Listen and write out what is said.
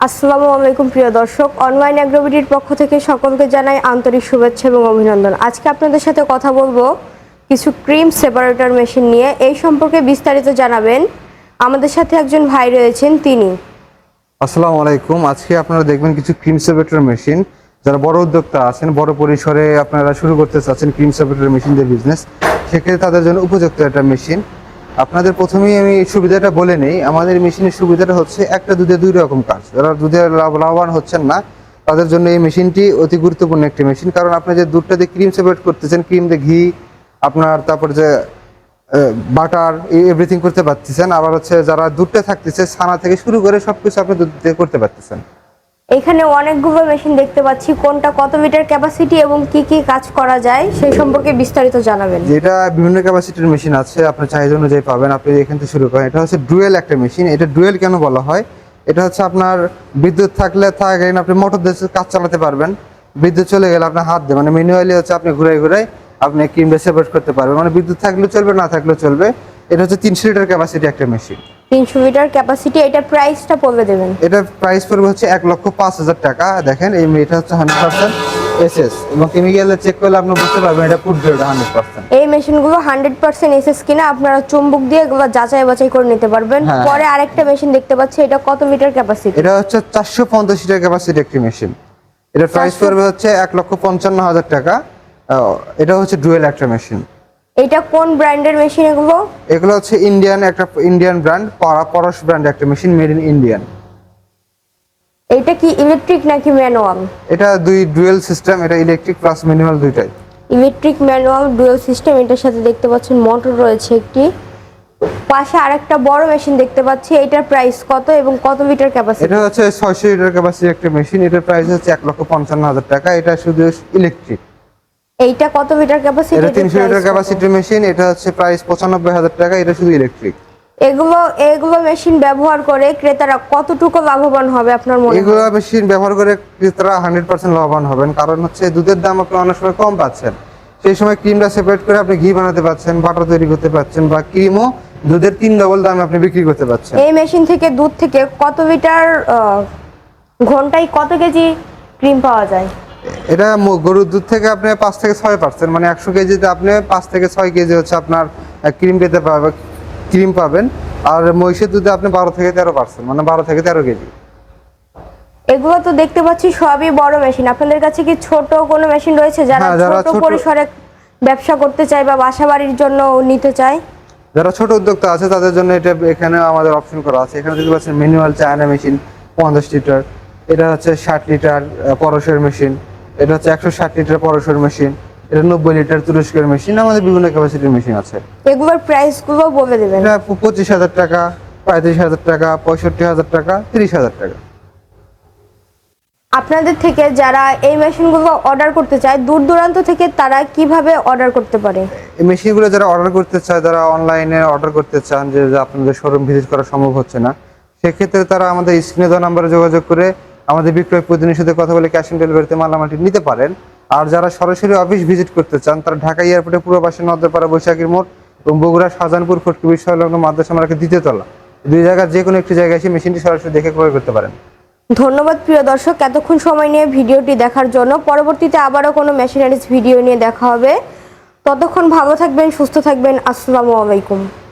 আসসালামু আলাইকুম প্রিয় দর্শক, অনলাইন অ্যাগ্রোবিডির পক্ষ থেকে সকলকে জানাই আন্তরিক শুভেচ্ছা এবং অভিনন্দন। আজকে আপনাদের সাথে কথা বলবো কিছু ক্রিম সেপারেটর মেশিন নিয়ে। এই সম্পর্কে বিস্তারিত জানাবেন আমাদের সাথে একজন ভাই রয়েছেন, তিনি। আসসালামু আলাইকুম। আজকে আপনারা দেখবেন কিছু ক্রিম সেপারেটর মেশিন। যারা বড় উদ্যোক্তা আছেন, বড় পরিসরে আপনারা শুরু করতে চাচ্ছেন ক্রিম সেপারেটর মেশিন দিয়ে বিজনেস, সেক্ষেত্রে তাদের জন্য উপযুক্ত একটা মেশিন। আপনাদের প্রথমেই আমি সুবিধাটা বলে নেই। আমাদের মেশিনের সুবিধাটা হচ্ছে একটা দুধে দুই রকম কাজ। যারা দুধে লাভবান হচ্ছেন না, তাদের জন্য এই মেশিনটি অতি গুরুত্বপূর্ণ একটি মেশিন। কারণ আপনি যে দুধটা দিয়ে ক্রিম সেপারেট করতেছেন, ক্রিম দিয়ে ঘি, আপনার তারপর যে বাটার এভরিথিং করতে পারতেছেন। আবার হচ্ছে যারা দুধটা থাকতেছে, ছানা থেকে শুরু করে সবকিছু আপনি দুধ দিয়ে করতে পারতেছেন। এখানে অনেকগুলো মেশিন দেখতে পাচ্ছি, কোনটা কত লিটার ক্যাপাসিটি এবং কি কি কাজ করা যায় সেই সম্পর্কে বিস্তারিত জানাবেন। যেটা বিভিন্ন ক্যাপাসিটির মেশিন আছে, আপনার চাহিদা অনুযায়ী পাবেন। আপনি এখান থেকে শুরু করেন। এটা হচ্ছে ডুয়েল একটা মেশিন। এটা ডুয়েল কেন বলা হয়? এটা হচ্ছে আপনার বিদ্যুৎ থাকলে থাকেন, আপনি মোটর দিয়ে কাজ চালাতে পারবেন। বিদ্যুৎ চলে গেলে আপনার হাত দিয়ে, মানে ম্যানুয়ালি হচ্ছে আপনি ঘুরাই ঘুরাই আপনি ক্রিমটা সেপারেট করতে পারবেন। মানে বিদ্যুৎ থাকলেও চলবে, না থাকলেও চলবে। এটা হচ্ছে 300 লিটার ক্যাপাসিটি একটা মেশিন। 300 litre capacity. এটা প্রাইসটা বলে দেবেন। এটা প্রাইস পড়বে হচ্ছে 1,05,000 টাকা। দেখেন এটা হচ্ছে 100% এসএস এবং কেমিক্যালে চেক করলে আপনি বুঝতে পারবেন এটা ফুড গ্রেড 100%। এই মেশিনগুলো 100% এসএস কিনা আপনারা চুম্বক দিয়ে এগুলো যাচাই বাছাই করে নিতে পারবেন। পরে আরেকটা মেশিন দেখতে পাচ্ছি, এটা কত লিটার ক্যাপাসিটি? এটা হচ্ছে 450 লিটার ক্যাপাসিটি একটি মেশিন। এটা প্রাইস পড়বে হচ্ছে 1,55,000 টাকা। এটা হচ্ছে ডুয়েল একটা মেশিন। এটা কোন ব্র্যান্ডের মেশিন এগুলো? এগুলো হচ্ছে ইন্ডিয়ান ব্র্যান্ড, পরশ ব্র্যান্ড একটা মেশিন, মেড ইন ইন্ডিয়ান। এটা কি ইলেকট্রিক নাকি ম্যানুয়াল? এটা দুই ডুয়েল সিস্টেম, এটা ইলেকট্রিক প্লাস ম্যানুয়াল দুইটাই। Electric manual dual system. এটার সাথে দেখতে পাচ্ছেন মোটর রয়েছে একটি। পাশে আরেকটা বড় মেশিন দেখতে পাচ্ছি, এটার প্রাইস কত এবং কত লিটার ক্যাপাসিটি? এটা হচ্ছে 600 লিটার ক্যাপাসিটি একটা মেশিন। এটার প্রাইস হচ্ছে 1,55,000 টাকা। এটা শুধু ইলেকট্রিক। এইটা কত লিটার ক্যাপাসিটি? এটা 300 লিটার ক্যাপাসিটির মেশিন। এটা হচ্ছে প্রাইস 95,000 টাকা। এটা শুধু ইলেকট্রিক। এগুলো মেশিন ব্যবহার করে ক্রেতারা কতটুকু লাভবান হবে আপনার মনে হয়? এগুলো মেশিন ব্যবহার করে ক্রেতারা 100% লাভবান হবেন। কারণ হচ্ছে দুধের দাম আপনি অনেক সময় কম পাচ্ছেন, সেই সময় ক্রিমটা সেপারেট করে আপনি ঘি বানাতে পারছেন, বাটার তৈরি করতে পারছেন, বা ক্রিমও দুধের 3 ডবল দামে আপনি বিক্রি করতে পারছেন। এই মেশিন থেকে দুধ থেকে কত লিটার ঘন্টায় কত কেজি ক্রিম পাওয়া যায়? এটা গরুর দুধ থেকে আপনি 5 থেকে 6%, মানে 100 কেজিতে আপনি 5 থেকে 6 কেজি হচ্ছে আপনার ক্রিম পাবেন। আর মহিষের দুধে আপনি 12 থেকে 13%, মানে 12 থেকে 13 কেজি। এগুলো তো দেখতে পাচ্ছি সবই বড় মেশিন। আপনাদের কাছে কি ছোট কোনো মেশিন রয়েছে যারা ছোট পরিসরে ব্যবসা করতে চায় বা বাসাবাড়ির জন্য নিতে চায়? যারা ছোট উদ্যোক্তা আছে তাদের জন্য এটা এখানে আমাদের অপশন করা আছে। এখানে দেখতে পাচ্ছেন ম্যানুয়াল চায়না মেশিন 50 লিটার। এটা হচ্ছে 60 লিটার পরশের মেশিন। এটা হচ্ছে 160 লিটার পরশের মেশিন। এটা 90 লিটার তুরস্কের মেশিন। আমাদের বিভিন্ন ক্যাপাসিটির মেশিন আছে। এগুলোর প্রাইস গুলো বলে দেবেন। এটা 25,000 টাকা, 35,000 টাকা, 65,000 টাকা, 30,000 টাকা। আপনাদের থেকে যারা এই মেশিনগুলো অর্ডার করতে চায় দূর দূরান্ত থেকে, তারা কিভাবে অর্ডার করতে পারে? এই মেশিনগুলো যারা অর্ডার করতে চায়, যারা অনলাইনে অর্ডার করতে চান, যে আপনাদের শোরুম ভিজিট করা সম্ভব হচ্ছে না, সেক্ষেত্রে তারা আমাদের স্ক্রিনে দেওয়া নাম্বারে যোগাযোগ করে আমাদের বিক্রয় প্রতিনিধির সাথে কথা বলে ক্যাশ অন ডেলিভারিতে মালামালটি নিতে পারেন। আর যারা সরাসরি অফিস ভিজিট করতে চান, তারা ঢাকা এয়ারপোর্টে পূর্ব পাশে নদ্রপাড়া বৈশাখীর মোড় এবং বগুড়া শাহজাহানপুর ফটকি সংলগ্ন মাদ্রাসা মার্কেট 2য় তলা, দুই জায়গার যে কোনো একটি জায়গায় এসে মেশিনটি সরাসরি দেখে ক্রয় করতে পারেন। ধন্যবাদ প্রিয় দর্শক, এতক্ষণ সময় নিয়ে ভিডিওটি দেখার জন্য। পরবর্তীতে আবারও কোনো মেশিনারিজ ভিডিও নিয়ে দেখা হবে। ততক্ষণ ভালো থাকবেন, সুস্থ থাকবেন। আসসালামু আলাইকুম।